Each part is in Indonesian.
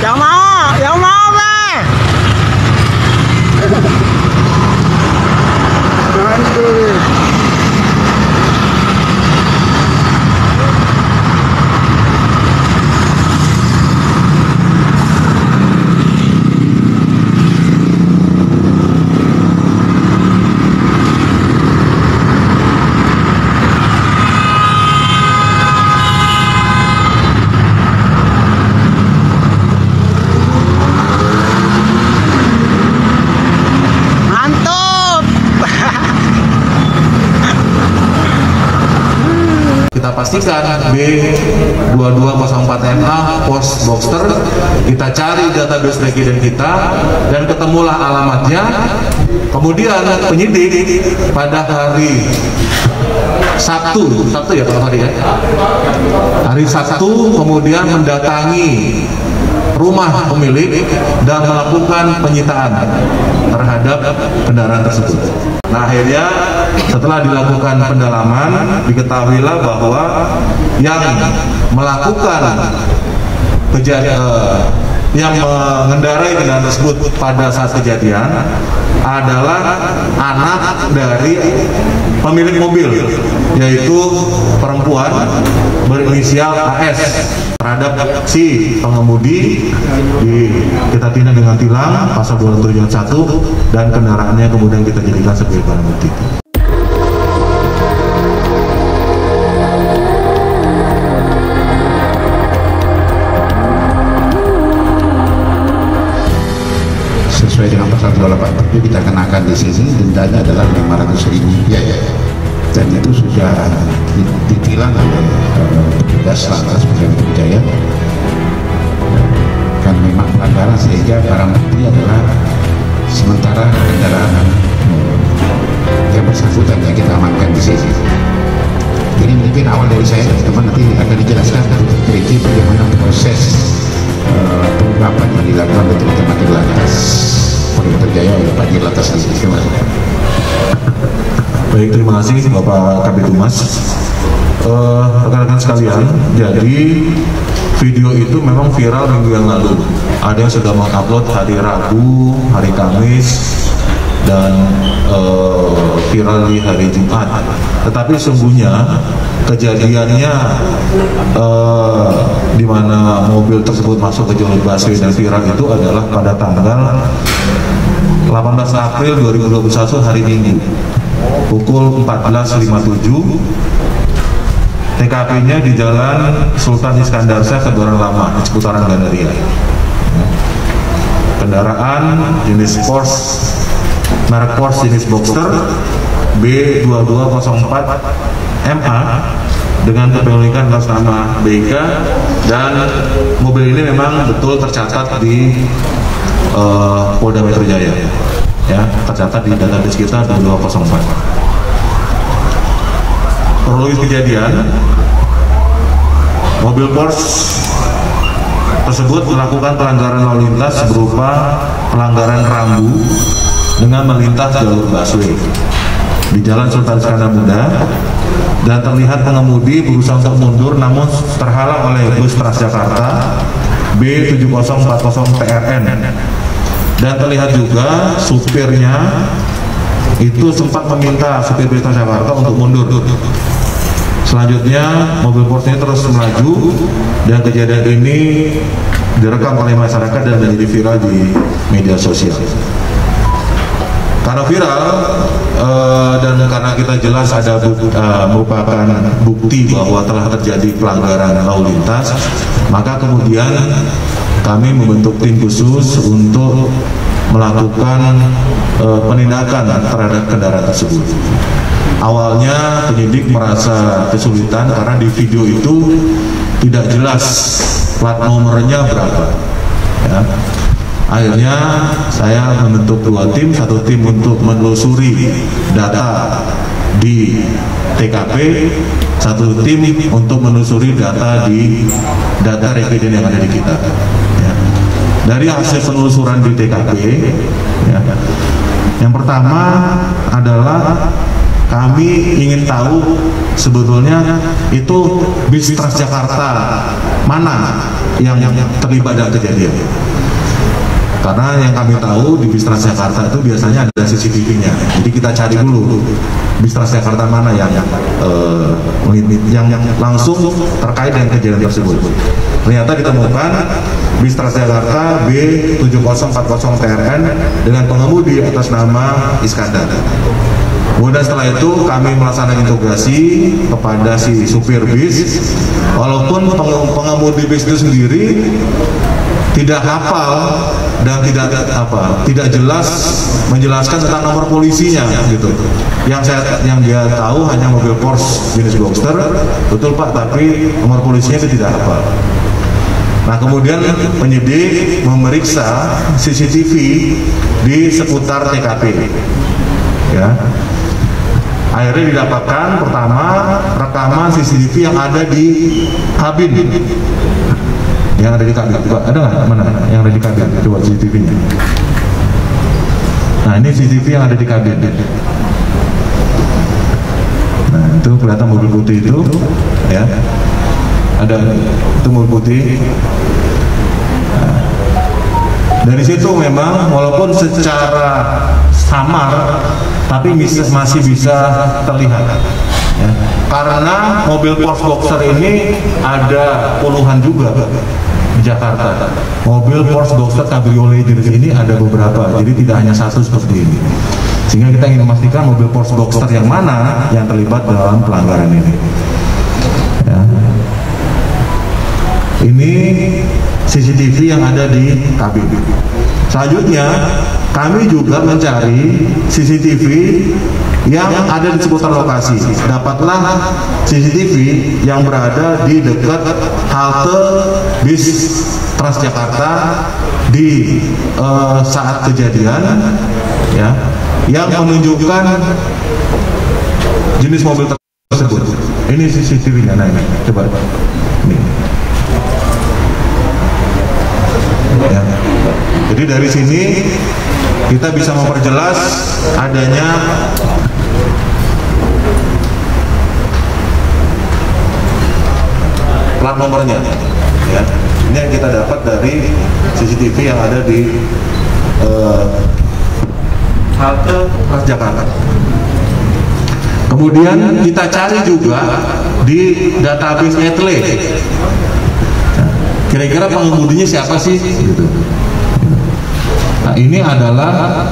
Yang mau Beh. Mantul. Kita pastikan B2204MA pos Boxster, kita cari database resident kita dan ketemulah alamatnya. Kemudian penyidik pada hari Sabtu ya Pak Fahri ya, hari Sabtu kemudian mendatangi rumah pemilik dan melakukan penyitaan terhadap kendaraan tersebut. Nah, akhirnya setelah dilakukan pendalaman diketahuilah bahwa yang melakukan yang mengendarai kendaraan tersebut pada saat kejadian adalah anak dari pemilik mobil, yaitu perempuan berinisial AS. Terhadap si pengemudi kita tindak dengan tilang pasal 271 dan kendaraannya kemudian kita jadikan sebagai barang bukti. Sesuai dengan pasal 287 kita kenakan di sini, dendanya adalah 500.000 rupiah ya. Dan itu sudah ditilang oleh petugas lantas Polda Metro Jaya. Kan memang pelanggaran sehingga barang bukti adalah sementara kendaraan yang bersangkutan yang kita amankan di sini. Jadi mungkin awal dari saya teman-teman nanti akan dijelaskan prinsip bagaimana proses pengungkapan yang dilakukan oleh teman-teman di lantas Polda Metro Jaya oleh Pak Dirlantas di sini. Baik, terima kasih Bapak Kabid Humas. Rekan-rekan sekalian, jadi video itu memang viral minggu yang lalu. Ada yang sudah mengupload hari Rabu, hari Kamis, dan viral di hari Jumat. Tetapi sesungguhnya kejadiannya di mana mobil tersebut masuk ke jalur busway dan viral itu adalah pada tanggal 18 April 2021 hari Minggu pukul 14.57. TKP-nya di Jalan Sultan Iskandar Shah, Kebayoran Lama, di seputaran Gandaria. Kendaraan jenis Porsche, merek Porsche jenis Boxster B2204MA dengan kepemilikan atas nama BK, dan mobil ini memang betul tercatat di Polda Metro Jaya. Ya, tercatat di database kita 2204. Kronologis kejadian, mobil Porsche tersebut melakukan pelanggaran lalu lintas berupa pelanggaran rambu dengan melintas jalur busway di Jalan Sultan Iskandar Muda, dan terlihat pengemudi berusaha untuk mundur namun terhalang oleh bus Transjakarta B7040PRN. Dan terlihat juga supirnya itu sempat meminta supir bus Transjakarta untuk mundur. Selanjutnya mobil Porsche ini terus melaju dan kejadian ini direkam oleh masyarakat dan menjadi viral di media sosial. Karena viral dan karena kita jelas ada merupakan bukti bahwa telah terjadi pelanggaran lalu lintas, maka kemudian kami membentuk tim khusus untuk melakukan penindakan terhadap kendaraan tersebut. Awalnya penyidik merasa kesulitan karena di video itu tidak jelas plat nomornya berapa. Ya. Akhirnya saya membentuk dua tim, satu tim untuk menelusuri data di TKP, satu tim untuk menelusuri data di data resident yang ada di kita. Ya. Dari hasil penelusuran di TKP, ya, yang pertama adalah kami ingin tahu sebetulnya itu bis Transjakarta mana yang terlibat dalam kejadian. Karena yang kami tahu di bis Transjakarta itu biasanya ada CCTV-nya. Jadi kita cari dulu bis Transjakarta mana yang langsung terkait dengan kejadian tersebut. Ternyata ditemukan bis Transjakarta B7040TRN dengan pengemudi atas nama Iskandar. Kemudian setelah itu kami melaksanakan interogasi kepada si supir bis, walaupun pengemudi bis itu sendiri tidak hafal dan tidak jelas menjelaskan tentang nomor polisinya gitu. Yang dia tahu hanya mobil Porsche jenis Boxster, betul Pak, tapi nomor polisinya itu tidak hafal. Nah, kemudian penyidik memeriksa CCTV di seputar TKP. Ya. Akhirnya didapatkan pertama rekaman CCTV yang ada di kabin. Yang ada di kabin, coba ada nggak? Mana yang ada di kabin? Coba CCTV-nya. Nah, ini CCTV yang ada di kabin. Nah, itu kelihatan mobil putih itu, ya. Ada itu mobil putih. Nah, dari situ memang walaupun secara samar, tapi masih bisa terlihat. Ya. Karena mobil Porsche Boxster ini ada puluhan juga di Jakarta. Mobil Porsche Boxster Cabriolet jenis ini ada beberapa, jadi tidak hanya satu seperti ini. Sehingga kita ingin memastikan mobil Porsche Boxster yang mana yang terlibat dalam pelanggaran ini. Ya. Ini CCTV yang ada di kabin. Selanjutnya kami juga mencari CCTV yang ada di seputar lokasi. Dapatlah CCTV yang berada di dekat halte bis Transjakarta di saat kejadian, ya, yang menunjukkan jenis mobil tersebut. Ini CCTV-nya, nah ini, coba ini. Ya. Jadi dari sini kita bisa memperjelas adanya plat nomornya. Ya. Ini yang kita dapat dari CCTV yang ada di halte Transjakarta. Kemudian kita cari juga di database ETLE. Kira-kira pengemudinya siapa sih? Gitu. Nah, ini adalah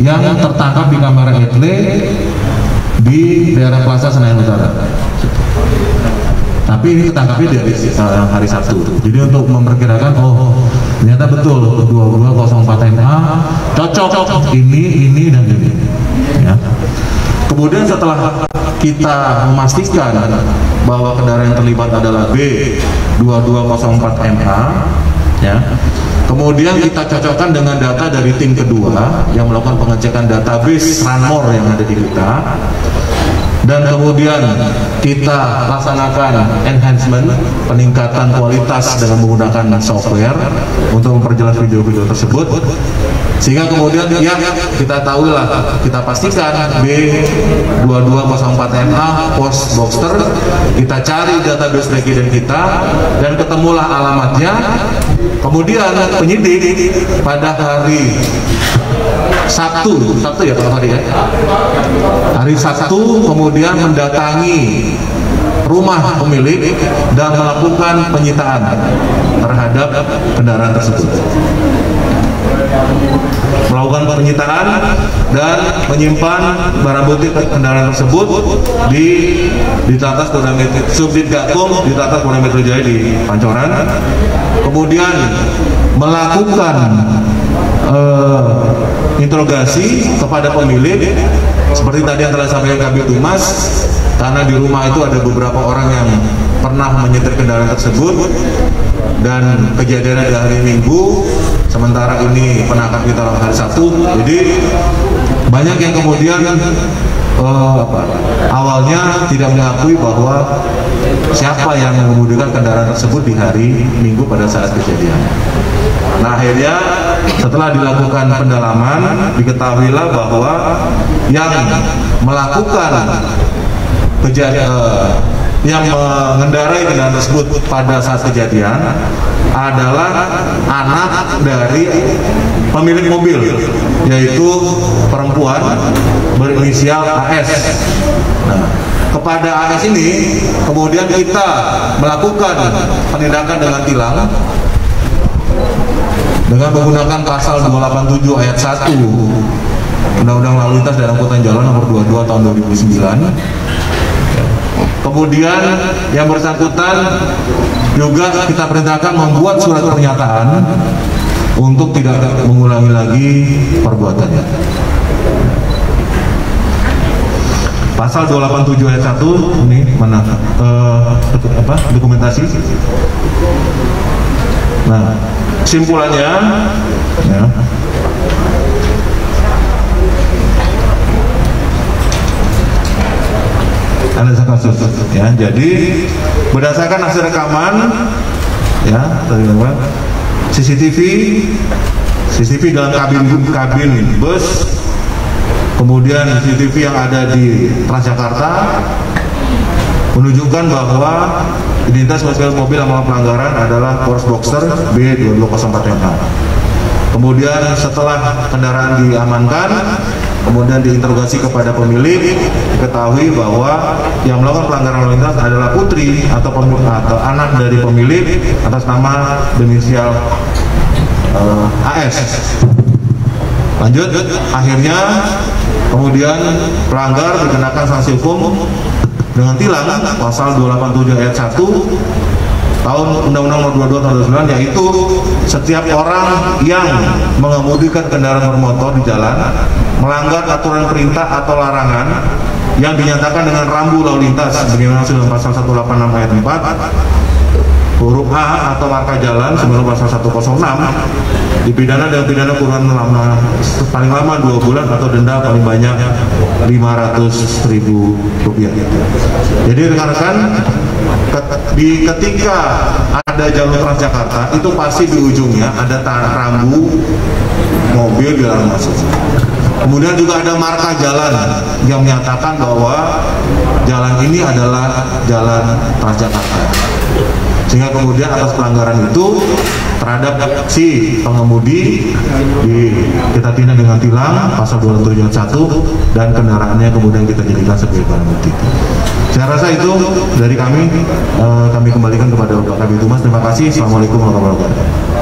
yang tertangkap di kamera ETLE di daerah Plaza Senayan Utara. Tapi ini ketangkapnya dari hari Sabtu. Jadi untuk memperkirakan, oh ternyata betul 2204 MA cocok ini dan ini. Ya. Kemudian setelah kita memastikan bahwa kendaraan yang terlibat adalah B2204 MA, ya. Kemudian kita cocokkan dengan data dari tim kedua yang melakukan pengecekan database Ranmor yang ada di kita. Dan kemudian kita laksanakan enhancement, peningkatan kualitas dengan menggunakan software untuk memperjelas video-video tersebut. Sehingga kemudian ya kita tahu lah, kita pastikan B2204MA Porsche Boxster, kita cari database resident kita dan ketemulah alamatnya. Kemudian penyidik pada hari Sabtu ya kalau hari ya. Hari Sabtu kemudian mendatangi rumah pemilik dan melakukan penyitaan terhadap kendaraan tersebut. Melakukan penyitaan dan menyimpan barang bukti kendaraan tersebut di Telantas Polda Metro Subdit Gakum di Telantas Polda Metro Jaya di Pancoran. Kemudian melakukan interogasi kepada pemilik seperti tadi yang telah sampaikan Kabid Humas, karena di rumah itu ada beberapa orang yang pernah menyetir kendaraan tersebut dan kejadiannya di hari Minggu, sementara ini penangkap kita hari Sabtu. Jadi banyak yang kemudian awalnya tidak mengakui bahwa siapa yang mengemudikan kendaraan tersebut di hari Minggu pada saat kejadian. Nah, akhirnya setelah dilakukan pendalaman diketahuilah bahwa yang melakukan yang mengendarai kendaraan tersebut pada saat kejadian adalah anak dari pemilik mobil, yaitu perempuan berinisial AS. Nah, kepada AS ini kemudian kita melakukan penindakan dengan tilang dengan menggunakan pasal 287 ayat 1 Undang-Undang Lalu Lintas dan Angkutan Jalan nomor 22 tahun 2009. Kemudian yang bersangkutan juga kita perintahkan membuat surat pernyataan untuk tidak mengulangi lagi perbuatannya. Pasal 287 ayat 1 ini mana dokumentasi. Nah, kesimpulannya ya, ada kasus ya. Jadi berdasarkan hasil rekaman ya, CCTV dalam kabin bus, kemudian CCTV yang ada di Transjakarta menunjukkan bahwa identitas mobil yang melakukan pelanggaran adalah Porsche Boxster B2204MA. Kemudian setelah kendaraan diamankan, kemudian diinterogasi kepada pemilik, diketahui bahwa yang melakukan pelanggaran lalu lintas adalah putri atau anak dari pemilik atas nama inisial AS. Lanjut, akhirnya kemudian pelanggar dikenakan sanksi hukum dengan tilang pasal 287 ayat 1 tahun Undang-Undang Nomor 22 tahun 2009, yaitu setiap orang yang mengemudikan kendaraan bermotor di jalan melanggar aturan perintah atau larangan yang dinyatakan dengan rambu lalu lintas sebagaimana dalam pasal 186 ayat 4 huruf A atau marka jalan sebelum pasal 106 dipidana dengan pidana kurungan paling lama 2 bulan atau denda paling banyak Rp500.000. Jadi rekan-rekan, ketika ada jalur Transjakarta itu pasti di ujungnya ada rambu mobil dilarang masuk. Kemudian juga ada marka jalan yang menyatakan bahwa jalan ini adalah jalan Transjakarta. Sehingga kemudian atas pelanggaran itu terhadap si pengemudi kita tindak dengan tilang pasal 271 dan kendaraannya kemudian kita jadikan sebagai barang bukti. Saya rasa itu dari kami kembalikan kepada Bapak Kabid Humas. Terima kasih. Assalamualaikum warahmatullahi wabarakatuh.